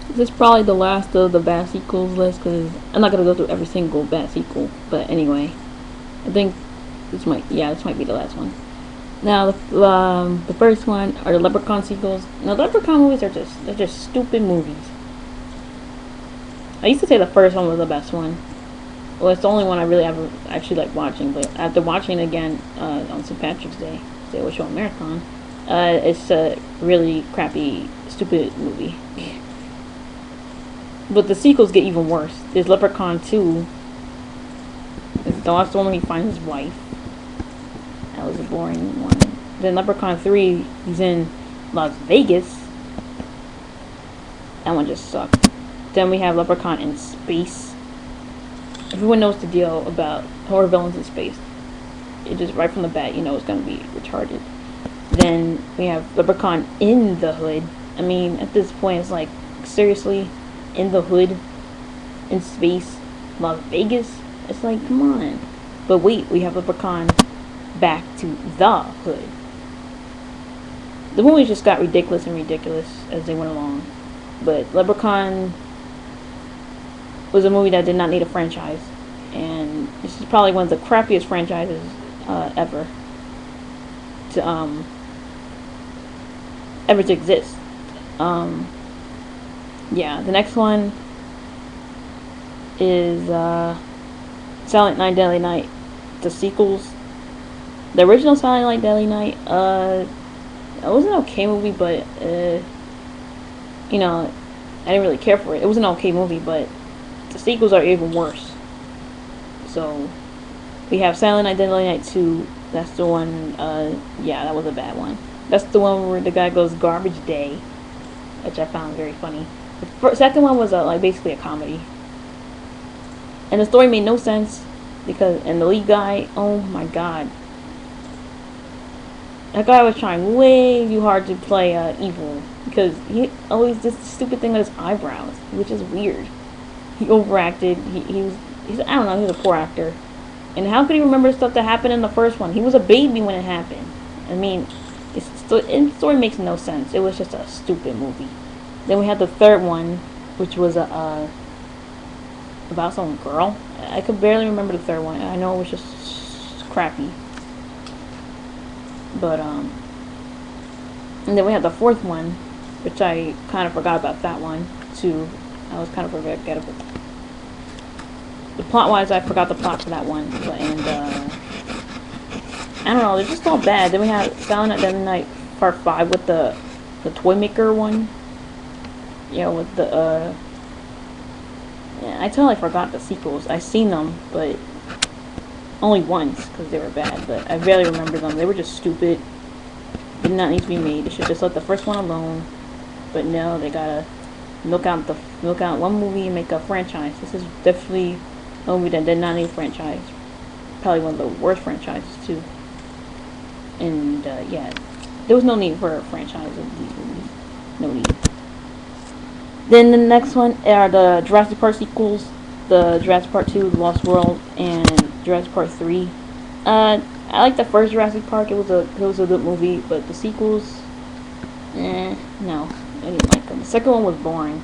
This is probably the last of the bad sequels list because I'm not gonna go through every single bad sequel. But anyway, I think this might be the last one. Now the first one are the Leprechaun sequels. Now the Leprechaun movies are just stupid movies. I used to say the first one was the best one. Well, it's the only one I really ever actually like watching. But after watching it again on St. Patrick's Day, they were showing marathon. It's a really crappy, stupid movie. But the sequels get even worse. There's Leprechaun 2. The last one when he finds his wife. That was a boring one. Then Leprechaun 3, he's in Las Vegas. That one just sucked. Then we have Leprechaun in Space. Everyone knows the deal about horror villains in space. It just right from the bat, you know it's gonna be retarded. Then we have Leprechaun in the Hood. I mean, at this point, it's like, seriously, in the Hood, in space, Las Vegas. It's like, come on. But wait, we have Leprechaun back to the Hood. The movies just got ridiculous and ridiculous as they went along. But Leprechaun was a movie that did not need a franchise. And this is probably one of the crappiest franchises ever to ever to exist. Yeah, the next one is Silent Night, Deadly Night. The sequels. The original Silent Night, Deadly Night, it was an okay movie, but you know, I didn't really care for it. It was an okay movie, but the sequels are even worse. So we have Silent Night, Deadly Night 2. That's the one. Yeah, that was a bad one. That's the one where the guy goes garbage day, which I found very funny. The second one was like basically a comedy, and the story made no sense and the lead guy, oh my god, that guy was trying way too hard to play evil because he always did this stupid thing with his eyebrows, which is weird. He overacted. He's I don't know. He was a poor actor. And how could he remember stuff that happened in the first one? He was a baby when it happened. I mean, the story makes no sense. It was just a stupid movie. Then we had the third one, which was about some girl. I could barely remember the third one. I know it was just crappy. But and then we had the fourth one, which I kind of forgot about that one too. I was kind of forgettable. The plot wise, I forgot the plot for that one. And I don't know, they're just all bad. Then we had Silent Night, Deadly Night Part 5 with the toy maker one. Yeah, with the yeah, I totally forgot the sequels. I seen them, but only once because they were bad. But I barely remember them. They were just stupid. Did not need to be made. They should just let the first one alone. But no, they gotta milk out one movie and make a franchise. This is definitely a movie that did not need a franchise. Probably one of the worst franchises too. And yeah, there was no need for a franchise of these movies. No need. Then the next one are the Jurassic Park sequels. The Jurassic Park 2, The Lost World, and Jurassic Park 3. I like the first Jurassic Park. It was a good movie, but the sequels, no, I didn't like them. The second one was boring,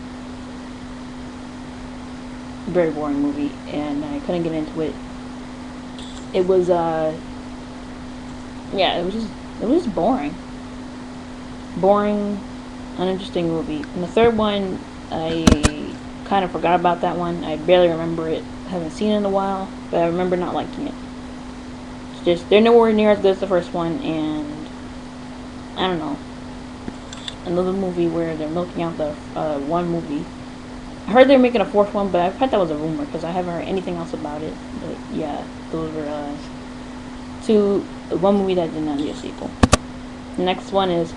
very boring movie, and I couldn't get into it. It was yeah, it was just boring, uninteresting movie. And the third one, I kind of forgot about that one. I barely remember it. I haven't seen it in a while, but I remember not liking it. It's just they're nowhere near as good as the first one, and I don't know. Another movie where they're milking out the one movie. I heard they're making a fourth one, but I thought that was a rumor because I haven't heard anything else about it. But yeah, those were one movie that did not need a sequel. The next one is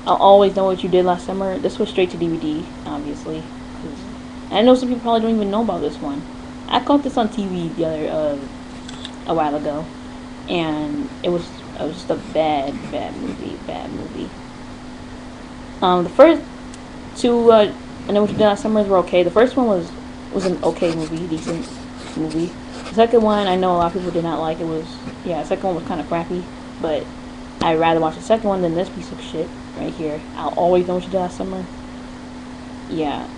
I'll Always Know What You Did Last Summer. This was straight to DVD, obviously. I know some people probably don't even know about this one. I caught this on TV the other a while ago, and it was just a bad movie. The first two I Know What You Did Last Summer were okay. The first one was an okay movie, decent movie. The second one I know a lot of people did not like. The second one was kind of crappy, but I'd rather watch the second one than this piece of shit right here. I'll Always Know What You Did Last Summer. Yeah.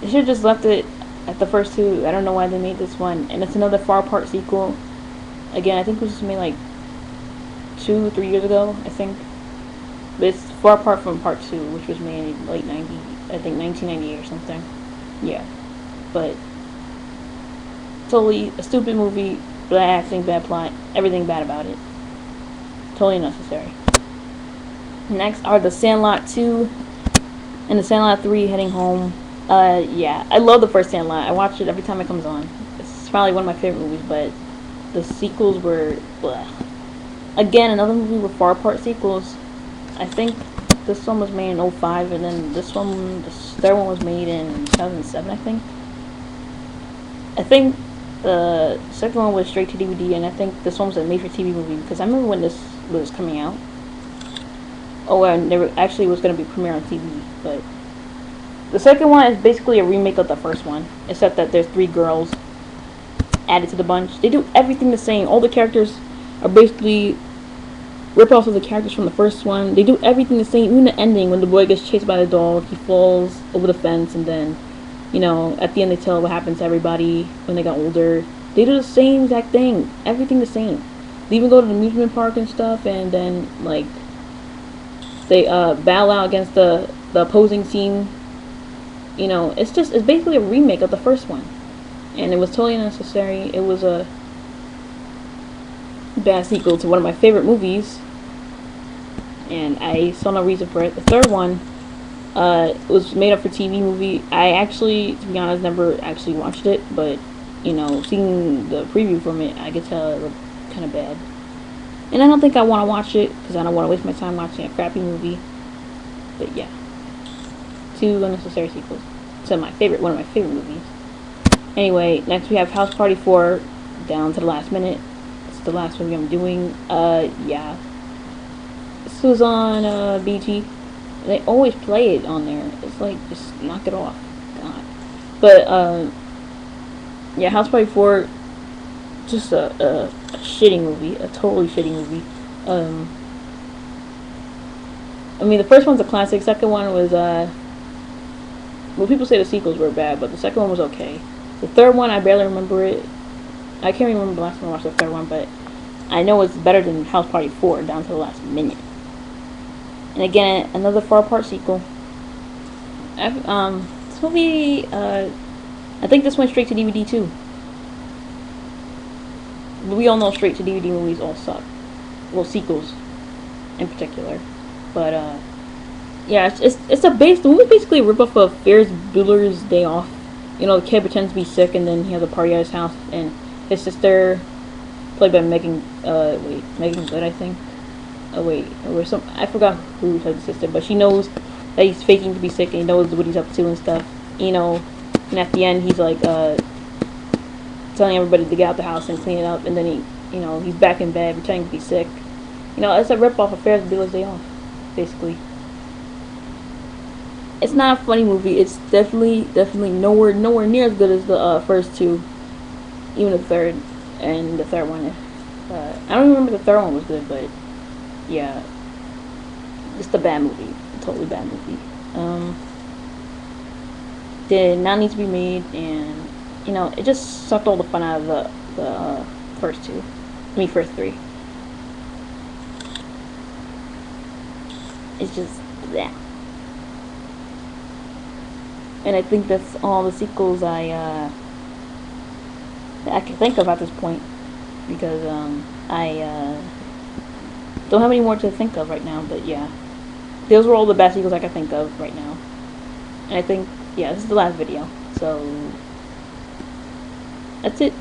They should have just left it at the first two. I don't know why they made this one, and it's another far apart sequel. Again, I think it was made like 2 or 3 years ago. I think, but it's far apart from part two, which was made in late '90, I think 1998 or something. Yeah, but totally a stupid movie. Bad acting, bad plot, everything bad about it. Totally unnecessary. Next are the Sandlot 2 and the Sandlot 3 Heading Home. Yeah, I love the first Sandlot. I watch it every time it comes on. It's probably one of my favorite movies, but the sequels were bleh. Again, another movie with far apart sequels. I think this one was made in '05, and then the third one was made in 2007, I think. I think the second one was straight to DVD, and I think this one was a made-for-TV movie, because I remember when this was coming out. Oh, and there actually was going to be premiere on TV, but the second one is basically a remake of the first one, except that there's 3 girls added to the bunch. They do everything the same. All the characters are basically rip-offs of the characters from the first one. They do everything the same. Even the ending, when the boy gets chased by the dog, he falls over the fence, and then, you know, at the end they tell what happens to everybody when they got older. They do the same exact thing. Everything the same. They even go to the amusement park and stuff, and then, like, they battle out against the opposing team. You know, it's basically a remake of the first one, and it was totally unnecessary. It was a bad sequel to one of my favorite movies, and I saw no reason for it. The third one was made up for TV movie. I actually, to be honest, never actually watched it, but you know, seeing the preview from it, I could tell it looked kind of bad. And I don't think I want to watch it, because I don't want to waste my time watching a crappy movie. But yeah. 2 unnecessary sequels to one of my favorite movies. Anyway, next we have House Party 4, down to the last minute. It's the last movie I'm doing. Yeah. This was on, BT. They always play it on there. It's like, just knock it off. God. But, yeah, House Party 4, just a shitty movie, a totally shitty movie. I mean, the first one's a classic. Second one was well, people say the sequels were bad, but the second one was okay. The third one, I barely remember it. I can't remember the last time I watched the third one, but I know it's better than House Party 4, down to the last minute. And again, another far apart sequel. This movie, I think this went straight to DVD too. We all know straight to DVD movies all suck. Well, sequels in particular. But yeah, the movie's basically a ripoff of Ferris Bueller's Day Off. You know, the kid pretends to be sick, and then he has a party at his house, and his sister, played by Megan Good, I think. Oh wait, I forgot who plays the sister, but she knows that he's faking to be sick, and he knows what he's up to and stuff. You know, and at the end he's like telling everybody to get out the house and clean it up, and then he's back in bed pretending to be sick. You know, it's a ripoff of Ferris Bueller's Day Off, basically. It's not a funny movie. It's definitely nowhere near as good as the first two, even the third, and the third one. I don't remember the third one was good, but yeah, just a bad movie, a totally bad movie. Did not need to be made, and you know, it just sucked all the fun out of the first two. First three. It's just that. And I think that's all the sequels that I can think of at this point, because I don't have any more to think of right now. But yeah, those were all the best sequels I can think of right now. And I think, yeah, this is the last video, so that's it.